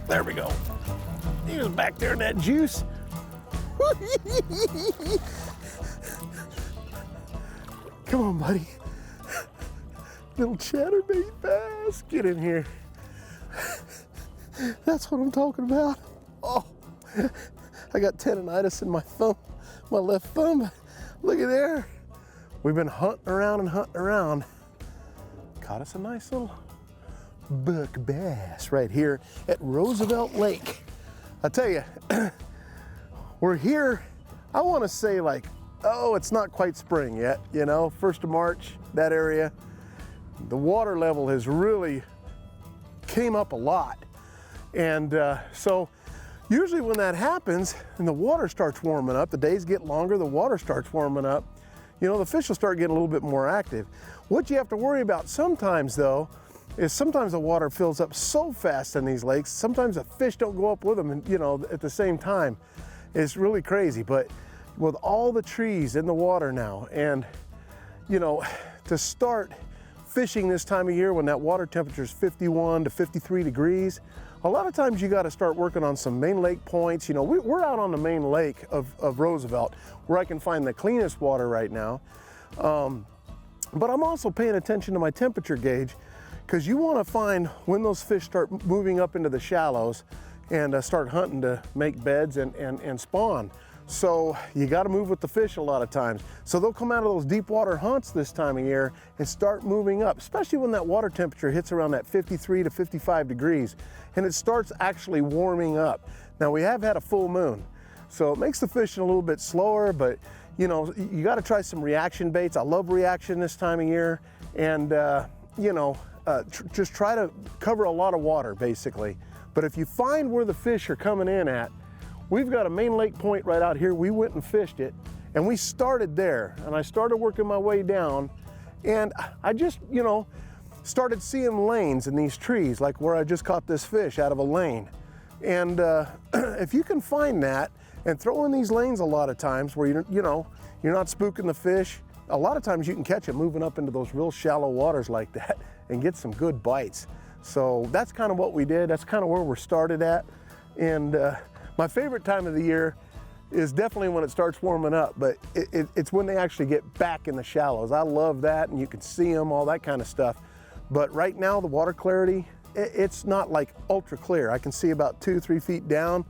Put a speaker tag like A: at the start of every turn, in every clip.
A: There we go. He was back there in that juice. Come on, buddy. Little chatterbait bass, get in here. That's what I'm talking about. Oh, I got tendonitis in my thumb, my left thumb. Look at there. We've been hunting around and hunting around. Caught us a nice little buck bass right here at Roosevelt Lake. I tell you, we're here, I want to say like, oh, it's not quite spring yet, you know, 1st of March, that area. The water level has really came up a lot. And so usually when that happens and the water starts warming up, the days get longer, the water starts warming up, you know, the fish will start getting a little bit more active. What you have to worry about sometimes though, is sometimes the water fills up so fast in these lakes, sometimes the fish don't go up with them, and, you know, at the same time. It's really crazy, but with all the trees in the water now, and, you know, to start fishing this time of year when that water temperature is 51 to 53 degrees, a lot of times you got to start working on some main lake points. You know, we're out on the main lake of Roosevelt, where I can find the cleanest water right now. But I'm also paying attention to my temperature gauge, because you want to find when those fish start moving up into the shallows and start hunting to make beds and spawn. So you got to move with the fish a lot of times. So they'll come out of those deep water hunts this time of year and start moving up, especially when that water temperature hits around that 53 to 55 degrees and it starts actually warming up. Now we have had a full moon, so it makes the fishing a little bit slower, but you know, you got to try some reaction baits. I love reaction this time of year, and you know, just try to cover a lot of water basically. But if you find where the fish are coming in at, we've got a main lake point right out here. We went and fished it, and we started there, and I started working my way down, and I just, you know, started seeing lanes in these trees, like where I just caught this fish out of a lane. And if you can find that and throw in these lanes a lot of times where you're not spooking the fish, a lot of times you can catch it moving up into those real shallow waters like that and get some good bites. So that's kind of what we did. That's kind of where we're started at. And my favorite time of the year is definitely when it starts warming up, but it's when they actually get back in the shallows. I love that, and you can see them, all that kind of stuff. But right now, the water clarity, it's not like ultra clear. I can see about 2-3 feet down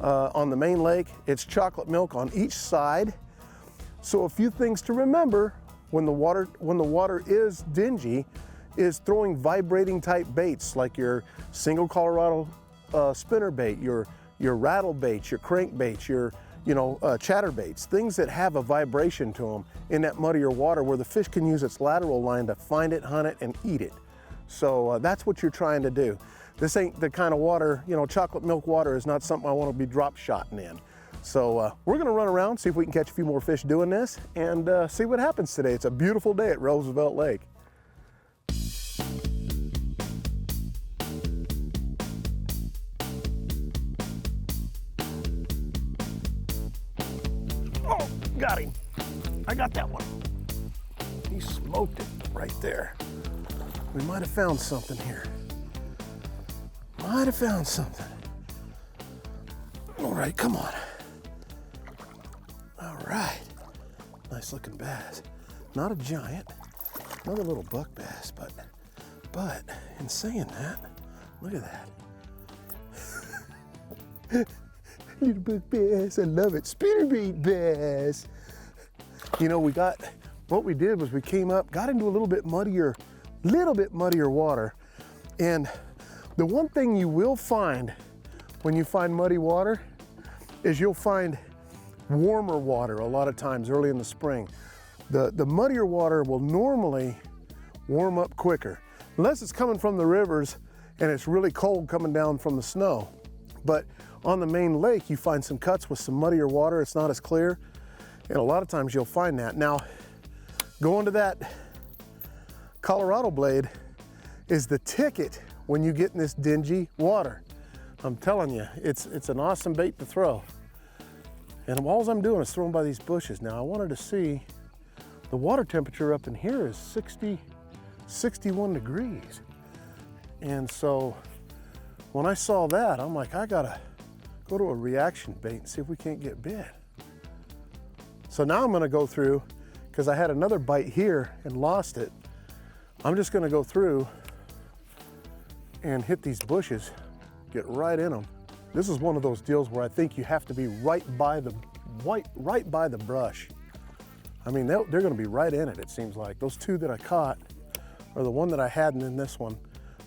A: on the main lake. It's chocolate milk on each side. So a few things to remember when the water is dingy is throwing vibrating type baits like your single Colorado spinnerbait, your rattle baits, your crank baits, your chatter baits, things that have a vibration to them in that muddier water where the fish can use its lateral line to find it, hunt it, and eat it. So that's what you're trying to do. This ain't the kind of water, you know, chocolate milk water is not something I want to be drop shotting in. So we're gonna run around, see if we can catch a few more fish doing this, and see what happens today. It's a beautiful day at Roosevelt Lake. Oh, got him. I got that one. He smoked it right there. We might have found something here. Might have found something. All right, come on. All right, nice looking bass. Not a giant, another little buck bass, but in saying that, look at that. Little buck bass, I love it. Spinnerbait bass. You know, what we did was we came up, got into a little bit muddier water. And the one thing you will find when you find muddy water is you'll find warmer water a lot of times early in the spring. The muddier water will normally warm up quicker, unless it's coming from the rivers and it's really cold coming down from the snow. But on the main lake, you find some cuts with some muddier water. It's not as clear, and a lot of times you'll find that. Now, going to that Colorado blade is the ticket when you get in this dingy water. I'm telling you, it's an awesome bait to throw. And all I'm doing is throwing by these bushes. Now I wanted to see, the water temperature up in here is 61 degrees. And so when I saw that, I'm like, I gotta go to a reaction bait and see if we can't get bit. So now I'm gonna go through, because I had another bite here and lost it. I'm just gonna go through and hit these bushes, get right in them. This is one of those deals where I think you have to be right by the brush. I mean, they're gonna be right in it, it seems like. Those two that I caught, or the one that I had and then this one,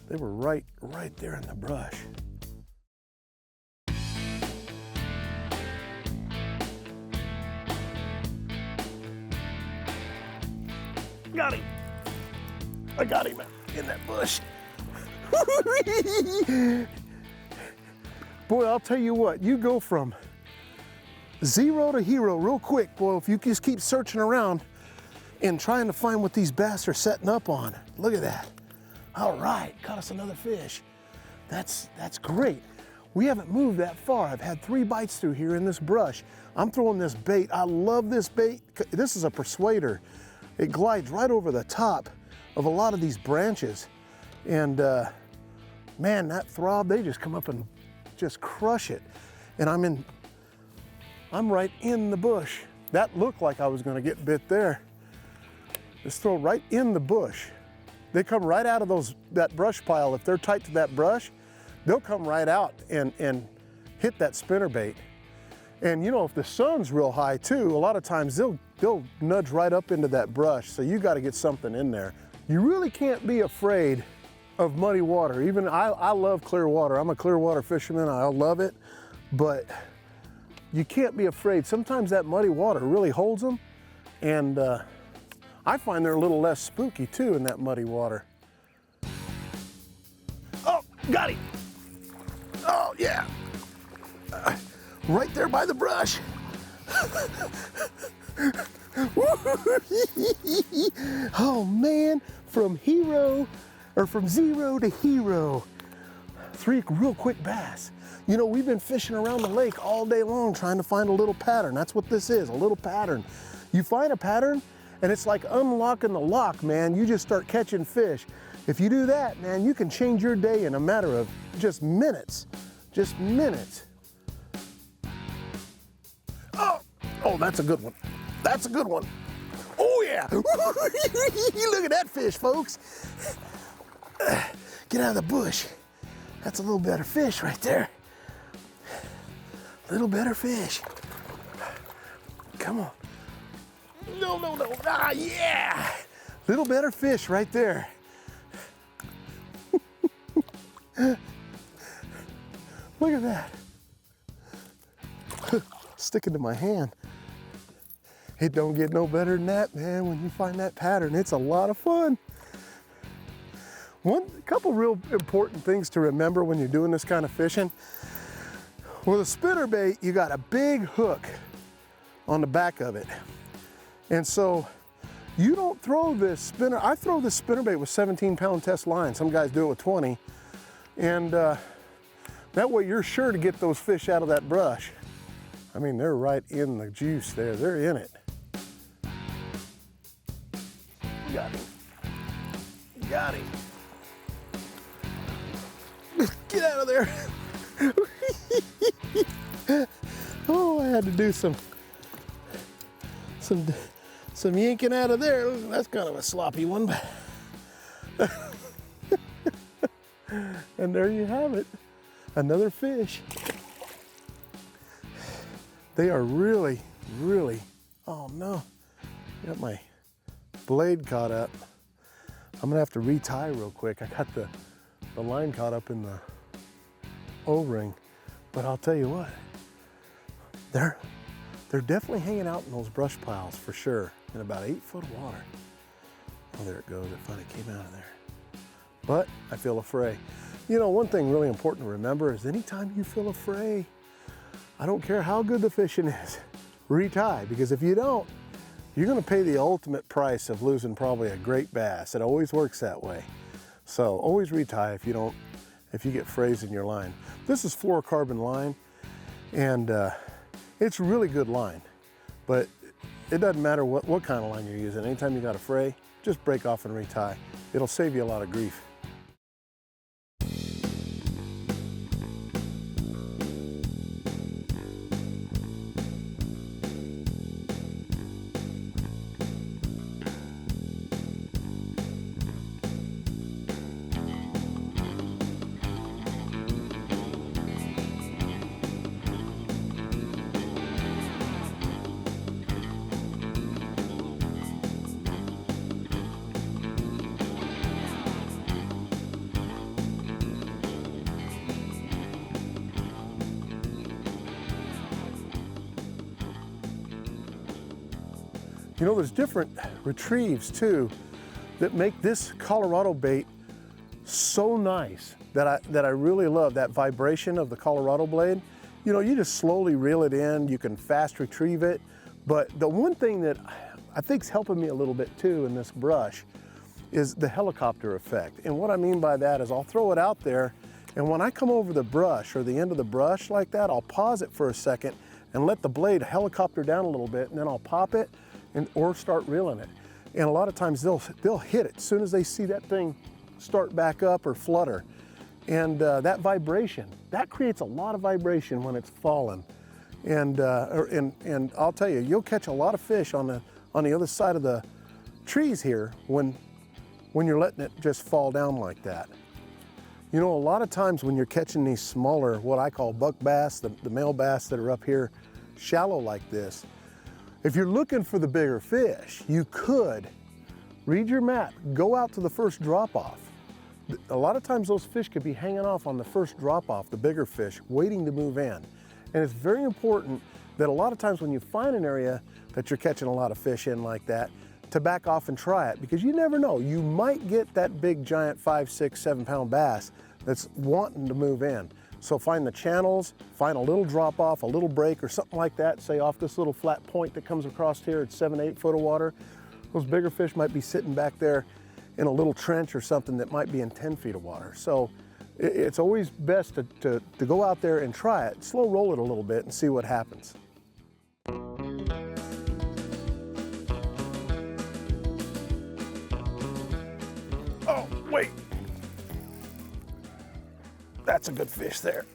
A: they were right there in the brush. Got him. I got him in that bush. Boy, I'll tell you what, you go from zero to hero real quick, boy, if you just keep searching around and trying to find what these bass are setting up on. Look at that. All right, caught us another fish. That's great. We haven't moved that far. I've had 3 bites through here in this brush. I'm throwing this bait. I love this bait. This is a persuader. It glides right over the top of a lot of these branches. And man, that throb, they just come up and just crush it. And I'm right in the bush. That looked like I was gonna get bit there. Just throw right in the bush. They come right out of that brush pile. If they're tight to that brush, they'll come right out and hit that spinnerbait. And you know, if the sun's real high too, a lot of times they'll nudge right up into that brush. So you gotta get something in there. You really can't be afraid of muddy water. Even I love clear water. I'm a clear water fisherman, I love it, but you can't be afraid. Sometimes that muddy water really holds them, and I find they're a little less spooky too in that muddy water. Oh, got him. Oh yeah, right there by the brush. Oh man, from zero to hero. 3 real quick bass. You know, we've been fishing around the lake all day long trying to find a little pattern. That's what this is, a little pattern. You find a pattern and it's like unlocking the lock, man. You just start catching fish. If you do that, man, you can change your day in a matter of just minutes. Just minutes. Oh, that's a good one. That's a good one. Oh yeah. Look at that fish, folks. Get out of the bush. That's a little better fish right there. Little better fish. Come on. No. Ah, yeah. Little better fish right there. Look at that. Sticking to my hand. It don't get no better than that, man. When you find that pattern, it's a lot of fun. A couple real important things to remember when you're doing this kind of fishing. With a spinnerbait, you got a big hook on the back of it. And so you don't throw this spinner. I throw this spinnerbait with 17-pound test line. Some guys do it with 20. And that way you're sure to get those fish out of that brush. I mean, they're right in the juice there. They're in it. Got him. Got him. Get out of there. Oh, I had to do some yanking out of there. That's kind of a sloppy one. And there you have it. Another fish. They are really, oh no. Got my blade caught up. I'm gonna have to retie real quick. I got the line caught up in the O-ring, but I'll tell you what, they're definitely hanging out in those brush piles for sure, in about 8 foot of water. Oh, there it goes, it finally came out of there. But I feel a fray. You know, one thing really important to remember is anytime you feel a fray, I don't care how good the fishing is, retie, because if you don't, you're gonna pay the ultimate price of losing probably a great bass. It always works that way. So always retie if you get frays in your line. This is fluorocarbon line, and it's really good line, but it doesn't matter what kind of line you're using. Anytime you got a fray, just break off and retie. It'll save you a lot of grief. You know, there's different retrieves too that make this Colorado bait so nice that I really love that vibration of the Colorado blade. You know, you just slowly reel it in, you can fast retrieve it. But the one thing that I think's helping me a little bit too in this brush is the helicopter effect. And what I mean by that is I'll throw it out there, and when I come over the brush or the end of the brush like that, I'll pause it for a second and let the blade helicopter down a little bit, and then I'll pop it or start reeling it. And a lot of times they'll hit it as soon as they see that thing start back up or flutter. And that vibration, that creates a lot of vibration when it's falling. And I'll tell you, you'll catch a lot of fish on the other side of the trees here when you're letting it just fall down like that. You know, a lot of times when you're catching these smaller, what I call buck bass, the male bass that are up here shallow like this, if you're looking for the bigger fish, you could read your map, go out to the first drop-off. A lot of times those fish could be hanging off on the first drop-off, the bigger fish, waiting to move in. And it's very important that a lot of times when you find an area that you're catching a lot of fish in like that, to back off and try it, because you never know. You might get that big giant 5, 6, 7 pound bass that's wanting to move in. So find the channels, find a little drop off, a little break or something like that, say off this little flat point that comes across here at 7, 8 foot of water. Those bigger fish might be sitting back there in a little trench or something that might be in 10 feet of water. So it's always best to go out there and try it, slow roll it a little bit and see what happens. Oh, wait. That's a good fish there.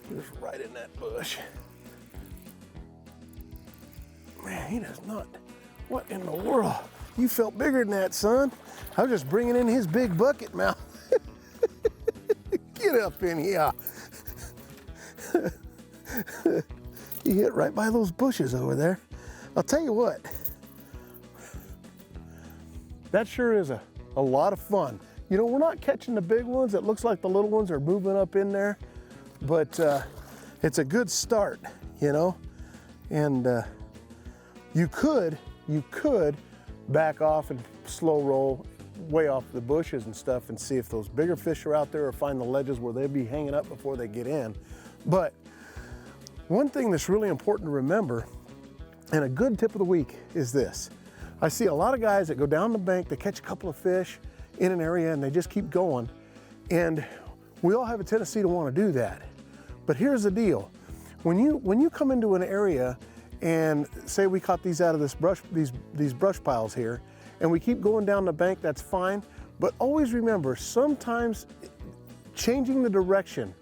A: He was right in that bush. Man, he does not. What in the world? You felt bigger than that, son. I was just bringing in his big bucket mouth. Get up in here. He hit right by those bushes over there. I'll tell you what. That sure is a lot of fun. You know, we're not catching the big ones. It looks like the little ones are moving up in there, but it's a good start, you know? And you could back off and slow roll way off the bushes and stuff and see if those bigger fish are out there or find the ledges where they'll be hanging up before they get in. But one thing that's really important to remember, and a good tip of the week, is this. I see a lot of guys that go down the bank, they catch a couple of fish in an area and they just keep going. And we all have a tendency to want to do that. But here's the deal. When you come into an area and say we caught these out of this brush, these brush piles here, and we keep going down the bank, that's fine. But always remember, sometimes changing the direction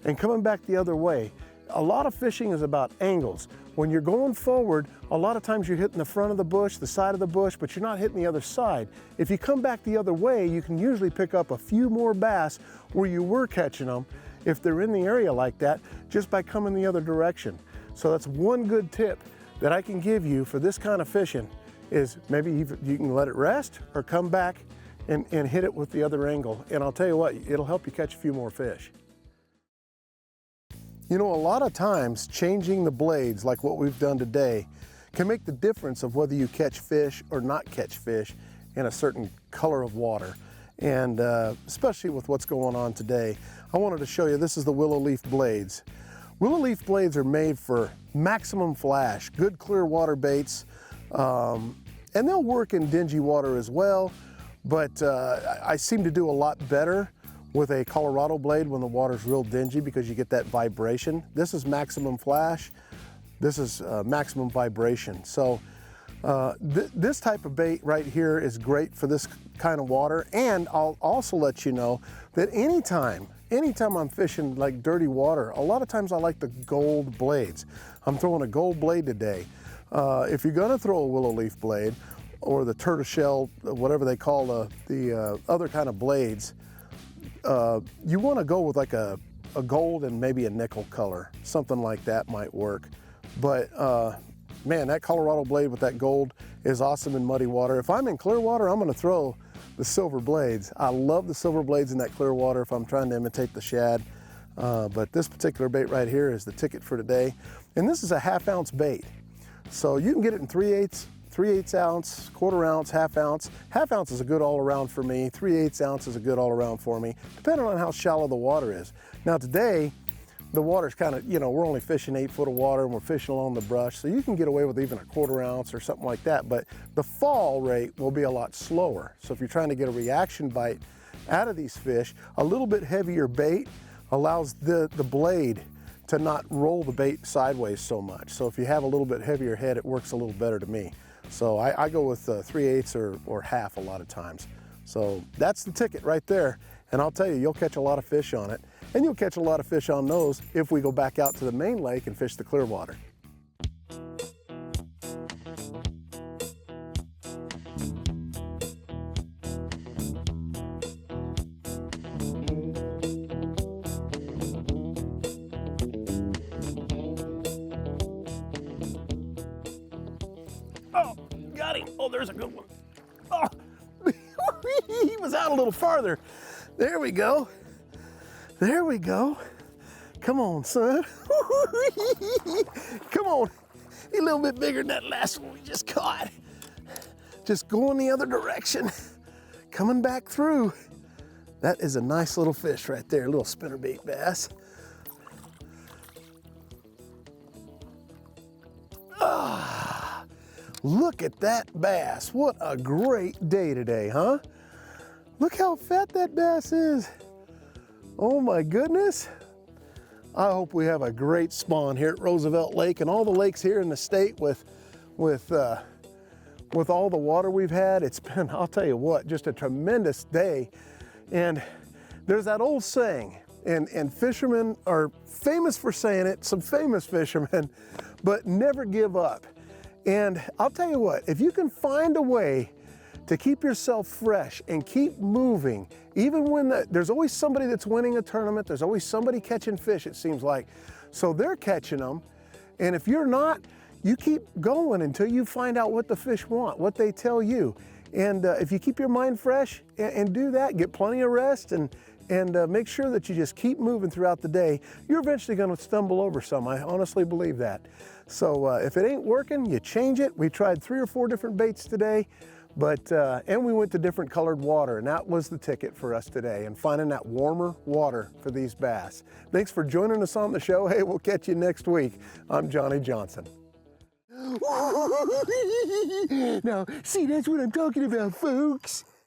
A: and coming back the other way, a lot of fishing is about angles. When you're going forward, a lot of times you're hitting the front of the bush, the side of the bush, but you're not hitting the other side. If you come back the other way, you can usually pick up a few more bass where you were catching them if they're in the area like that, just by coming the other direction. So that's one good tip that I can give you for this kind of fishing, is maybe you can let it rest or come back and hit it with the other angle. And I'll tell you what, it'll help you catch a few more fish. You know, a lot of times changing the blades like what we've done today can make the difference of whether you catch fish or not catch fish in a certain color of water. And especially with what's going on today, I wanted to show you, this is the willow leaf blades. Willow leaf blades are made for maximum flash, good clear water baits, and they'll work in dingy water as well, but I seem to do a lot better with a Colorado blade when the water's real dingy because you get that vibration. This is maximum flash, this is maximum vibration. So this type of bait right here is great for this kind of water. And I'll also let you know that anytime I'm fishing like dirty water, a lot of times I like the gold blades. I'm throwing a gold blade today. If you're gonna throw a willow leaf blade or the tortoiseshell, whatever they call the other kind of blades, you wanna go with like a gold and maybe a nickel color. Something like that might work. But man, that Colorado blade with that gold is awesome in muddy water. If I'm in clear water, I'm gonna throw the silver blades. I love the silver blades in that clear water if I'm trying to imitate the shad. But this particular bait right here is the ticket for today. And this is a 1/2 ounce bait. So you can get it in 3/8 ounce, 1/4 ounce, 1/2 ounce. 1/2 ounce is a good all around for me. 3/8 ounce is a good all around for me, depending on how shallow the water is. Now today, the water's kind of, you know, we're only fishing 8 foot of water and we're fishing along the brush, so you can get away with even a 1/4 ounce or something like that, but the fall rate will be a lot slower. So if you're trying to get a reaction bite out of these fish, a little bit heavier bait allows the blade to not roll the bait sideways so much. So if you have a little bit heavier head, it works a little better to me. So I go with 3/8 or 1/2 a lot of times. So that's the ticket right there. And I'll tell you, you'll catch a lot of fish on it. And you'll catch a lot of fish on those if we go back out to the main lake and fish the clear water. Oh, got him. Oh, there's a good one. Oh, he was out a little farther. There we go. There we go. Come on, son. Come on. He's a little bit bigger than that last one we just caught. Just going the other direction. Coming back through. That is a nice little fish right there, a little spinnerbait bass. Ah, look at that bass. What a great day today, huh? Look how fat that bass is. Oh my goodness. I hope we have a great spawn here at Roosevelt Lake and all the lakes here in the state with all the water we've had. It's been, I'll tell you what, just a tremendous day. And there's that old saying, and fishermen are famous for saying it, some famous fishermen, but never give up. And I'll tell you what, if you can find a way to keep yourself fresh and keep moving, even when there's always somebody that's winning a tournament, there's always somebody catching fish, it seems like. So they're catching them, and if you're not, you keep going until you find out what the fish want, what they tell you. And if you keep your mind fresh and do that, get plenty of rest and make sure that you just keep moving throughout the day, you're eventually gonna stumble over some. I honestly believe that. So if it ain't working, you change it. We tried 3 or 4 different baits today. But, and we went to different colored water, and that was the ticket for us today, and finding that warmer water for these bass. Thanks for joining us on the show. Hey, we'll catch you next week. I'm Johnny Johnson. Now, see, that's what I'm talking about, folks.